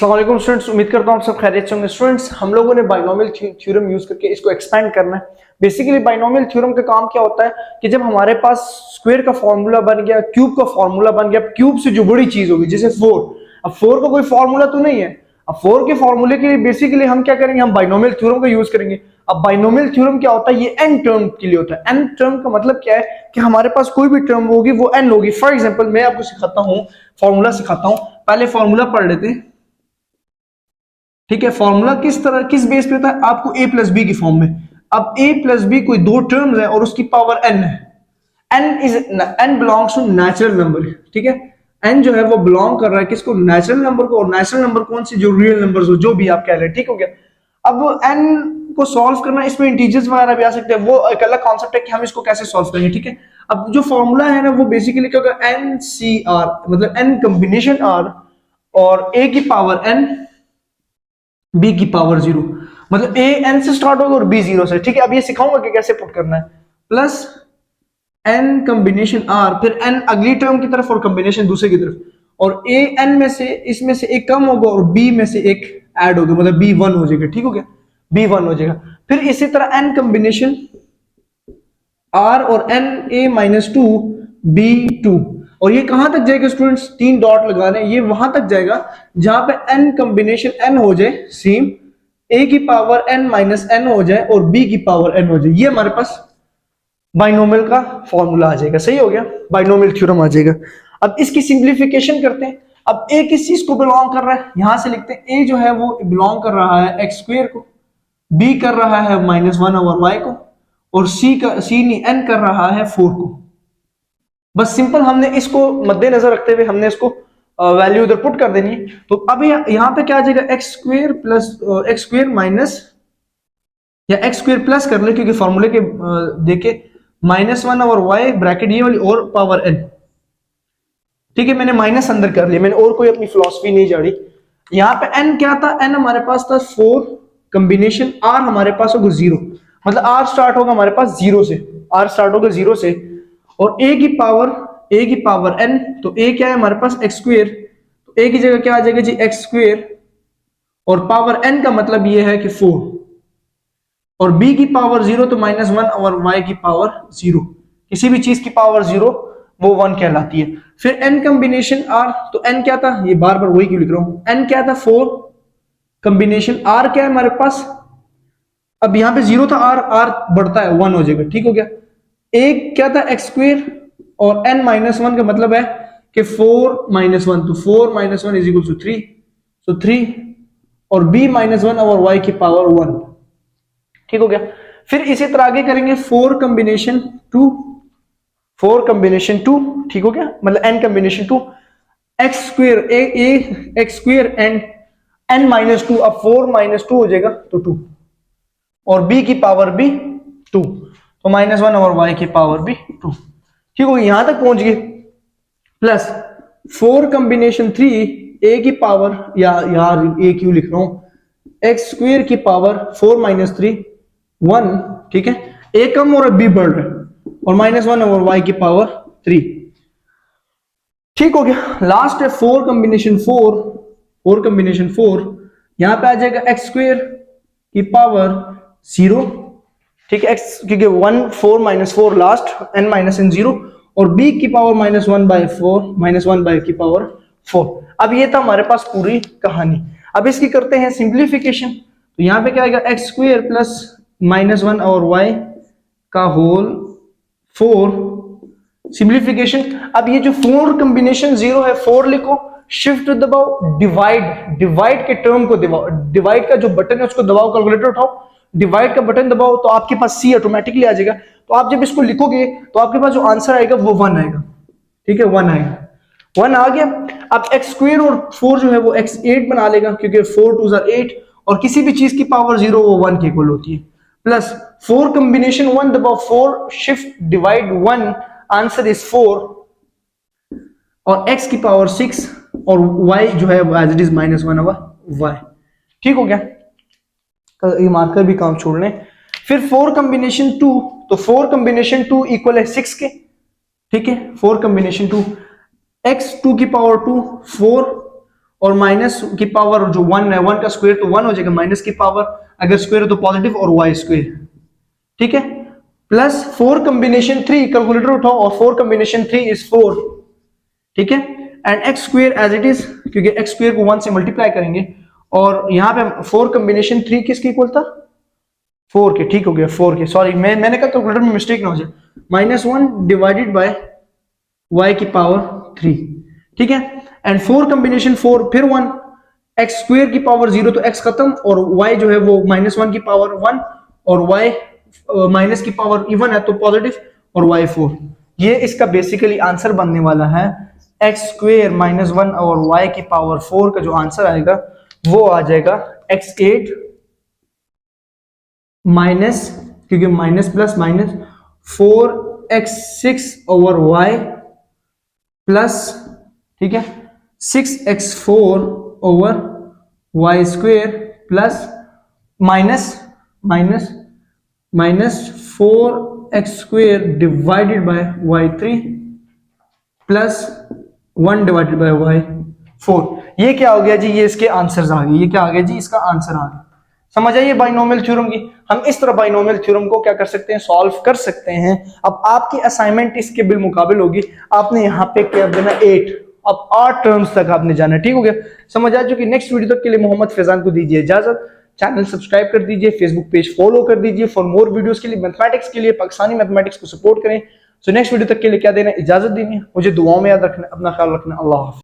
अस्सलाम स्टूडेंट्स, उम्मीद करता हूँ आप सब खैरियत से होंगे। स्टूडेंट्स, हम लोगों ने बाइनोमियल थ्योरम यूज करके इसको एक्सपेंड करना है। बेसिकली बाइनोमियल थ्योरम का काम क्या होता है कि जब हमारे पास स्क्वायर का फॉर्मूला बन गया, क्यूब का फॉर्मूला बन गया, क्यूब से जो बड़ी चीज होगी जैसे 4, अब 4 का कोई फॉर्मूला तो नहीं है। अब 4 के फॉर्मूले के लिए बेसिकली हम क्या करेंगे, हम बाइनोमियल थ्योरम का यूज करेंगे। अब बाइनोमियल थ्योरम क्या होता है, ये एन टर्म के लिए होता है। एन टर्म का मतलब क्या है कि हमारे पास कोई भी टर्म होगी वो एन होगी। फॉर एग्जाम्पल मैं आपको सिखाता हूँ, फॉर्मूला सिखाता हूँ। पहले फॉर्मूला पढ़ लेते हैं, ठीक है। फॉर्मूला किस तरह किस बेस पे होता है, आपको a प्लस बी की फॉर्म में। अब a प्लस बी कोई दो टर्म्स है और उसकी पावर n है। n belongs to natural number, ठीक है। n जो है वो बिलोंग कर रहा है किसको, नेचुरल नंबर को। और नेचुरल नंबर कौन सी, जो रियल नंबर्स हो, जो भी आप कह रहे हैं, ठीक हो गया। अब n को सॉल्व करना, इसमें इंटीजर्स वगैरह भी आ सकते हैं, वो एक अलग कॉन्सेप्ट है कि हम इसको कैसे सॉल्व करेंगे, ठीक है। अब जो फॉर्मूला है ना, वो बेसिकली क्या होगा, n c r, मतलब n कॉम्बिनेशन r और a की पावर n b की पावर 0, मतलब a n से स्टार्ट होगा और b 0 से, ठीक है। अब ये सिखाऊंगा कि कैसे पुट करना है। प्लस n कॉम्बिनेशन r, फिर n अगली टर्म की तरफ और कॉम्बिनेशन दूसरे की तरफ, और a n में से इसमें से एक कम होगा और b में से एक ऐड होगा, मतलब b 1 हो जाएगा, ठीक हो गया, b 1 हो जाएगा। फिर इसी तरह n कॉम्बिनेशन r और n a माइनस 2 b 2, और ये कहां तक जाएगा स्टूडेंट्स, 3 डॉट लगा रहे हैं, ये वहां तक जाएगा जहां पे n कॉम्बिनेशन n हो जाए सेम, a की पावर n माइनस n हो जाए और b की पावर n हो जाए। ये हमारे पास बाइनोमियल का फॉर्मूला आ जाएगा, सही हो गया, बाइनोमियल थ्योरम आ जाएगा। अब इसकी सिंप्लीफिकेशन करते हैं। अब a किस चीज को बिलोंग कर रहा है, यहां से लिखते हैं a जो है वो बिलोंग कर रहा है x स्क्वायर को, b कर रहा है माइनस 1 ओवर y को, और c नहीं n कर रहा है 4 को। बस सिंपल हमने इसको मद्देनजर रखते हुए हमने इसको वैल्यू उधर पुट कर देनी है। तो अब यहाँ पे क्या आ जाएगा, x square plus x square minus, या एक्स स्क्वेयर प्लस कर ले क्योंकि फॉर्मूले के देखे, माइनस 1 ओवर वाई ब्रैकेट ये वाली और पावर n, ठीक है। मैंने माइनस अंदर कर लिया, मैंने और कोई अपनी फिलॉसफी नहीं जाड़ी। यहाँ पे n क्या था, n हमारे पास था 4, कॉम्बिनेशन r हमारे पास होगा 0, मतलब r स्टार्ट होगा हमारे पास 0 से, r स्टार्ट होगा 0 से, और a की पावर n, तो a क्या है हमारे पास x स्क्वेयर, तो a की जगह क्या आ जाएगा जी, x स्क्वेयर, और पावर n का मतलब ये है कि 4, और b की पावर 0 तो माइनस 1 और y की पावर 0, किसी भी चीज की पावर 0 वो 1 कहलाती है। फिर n कॉम्बिनेशन r, तो n क्या था, ये बार बार वही क्यों लिख रहा हूं, n क्या था 4, कॉम्बिनेशन r क्या है हमारे पास, अब यहां पे 0 था, r बढ़ता है 1 हो जाएगा, ठीक हो गया। एक क्या था x स्क्वेयर, और n माइनस 1 का मतलब है कि 4 माइनस 1, तो 4 माइनस 1 इज इक्वल टू 3, तो 3, और b माइनस 1 और y की पावर 1, ठीक हो गया। फिर इसी तरह आगे करेंगे 4 कॉम्बिनेशन 2, 4 कॉम्बिनेशन 2, ठीक हो गया, मतलब n combination 2, x square x square and n minus 2, अब 4 माइनस 2 हो जाएगा तो 2, और b की पावर भी 2, तो माइनस 1 और y की पावर भी 2, ठीक हो गया, यहां तक पहुंच गए। प्लस 4 कॉम्बिनेशन 3, a की पावर, या यार a क्यों लिख रहा हूं, एक्स स्क्वेयर की पावर 4 माइनस 3 1, ठीक है, a कम और b बढ़ रहा है, और माइनस 1 और y की पावर 3, ठीक हो गया। लास्ट है 4 कॉम्बिनेशन 4, 4 कॉम्बिनेशन 4, यहां पे आ जाएगा एक्स स्क्वेयर की पावर 0, ठीक है, एक्स क्योंकि 1 4 minus 4 last, n minus n 0, और b की power minus 1 by 4, minus 1 by की पावर 4। अब ये था हमारे पास पूरी कहानी। अब इसकी करते हैं सिंप्लीफिकेशन, तो यहां पे क्या आएगा, एक्स स्क्वेयर प्लस माइनस 1 और y का होल 4, सिंप्लीफिकेशन। अब ये जो 4 कॉम्बिनेशन 0 है, 4 लिखो, शिफ्ट दबाओ, डिवाइड, डिवाइड के टर्म को दबाओ, डिवाइड का जो बटन है उसको दबाओ, कैलकुलेटर उठाओ, डिवाइड का बटन दबाओ, तो आपके पास c ऑटोमेटिकली आ जाएगा। तो आप जब इसको लिखोगे तो आपके पास जो आंसर आएगा वो 1 आएगा, ठीक है, 1 आएगा, 1 आ गया। अब एक्स स्क्वेयर और 4 जो है वो x8 बना लेगा, क्योंकि 4 2 8, और किसी भी चीज की पावर 0 वो 1 के इक्वल होती है। प्लस 4 कॉम्बिनेशन 1 दबाओ, 4 शिफ्ट डिवाइड 1, आंसर इज 4, और x की पावर 6, और y जो है as it is minus 1 over y, ठीक हो गया। ये मार्कर भी काम छोड़ लें। फिर 4 कॉम्बिनेशन 2, तो 4 कॉम्बिनेशन 2 इक्वल है 6 के, ठीक है, 4 कॉम्बिनेशन 2, x 2 की पावर 2 4, और माइनस की पावर जो 1 है, 1 का स्क्वायर तो 1 हो जाएगा, माइनस की पावर अगर स्क्वायर हो तो पॉजिटिव और y स्क्वायर, ठीक है, प्लस 4 कॉम्बिनेशन 3, कैलकुलेटर उठाओ, और 4 कॉम्बिनेशन 3 इज 4, ठीक है, and x square as it is, क्योंकि एक्स स्क्वायर को 1 से मल्टीप्लाई करेंगे, और यहां पे 4 कॉम्बिनेशन 3 किसके इक्वल था, 4 के, ठीक हो गया, 4 के, सॉरी मैंने कहा कैलकुलेटर में मिस्टेक ना हो जाए, -1 डिवाइडेड बाय y की पावर 3, ठीक है, एंड 4 कॉम्बिनेशन 4 फिर 1, एक्स स्क्वायर की पावर 0 तो x खत्म, और y जो है वो -1 की पावर 1, और y माइनस की पावर इवन है तो पॉजिटिव, और y 4, ये इसका बेसिकली आंसर बनने वाला है, एक्स स्क्वायर -1 और y की पावर 4 का जो आंसर आएगा वो आ जाएगा x8 माइनस, क्योंकि minus plus minus 4x6 over y plus, ठीक है, 6x4 over y square plus minus 4x square divided by y3 plus 1 divided by y4। ये क्या हो गया जी, ये इसके आंसर्स आ गए, ये क्या आ गया जी, इसका आंसर आ गया। समझ आइए बाइनोमियल थ्योरम की, हम इस तरह बाइनोमियल थ्योरम को क्या कर सकते हैं, सॉल्व कर सकते हैं। अब आपकी असाइनमेंट इसके बिलमुकाबिल होगी, आपने यहाँ पे क्या देना 8, अब 8 टर्म्स तक आपने जाना, ठीक हो गया, समझ आ चुकी। नेक्स्ट वीडियो तक के लिए मोहम्मद फैजान को दीजिए इजाजत, चैनल सब्सक्राइब कर दीजिए, फेसबुक पेज फॉलो कर दीजिए फॉर मोर वीडियोस के लिए, मैथमेटिक्स के लिए, पाकिस्तानी मैथमेटिक्स को सपोर्ट करें। सो नेक्स्ट वीडियो तक के लिए क्या देना, इजाजत देनी है, मुझे दुआओं में याद रखना, अपना ख्याल रखना, अल्लाह हाफ़िज़।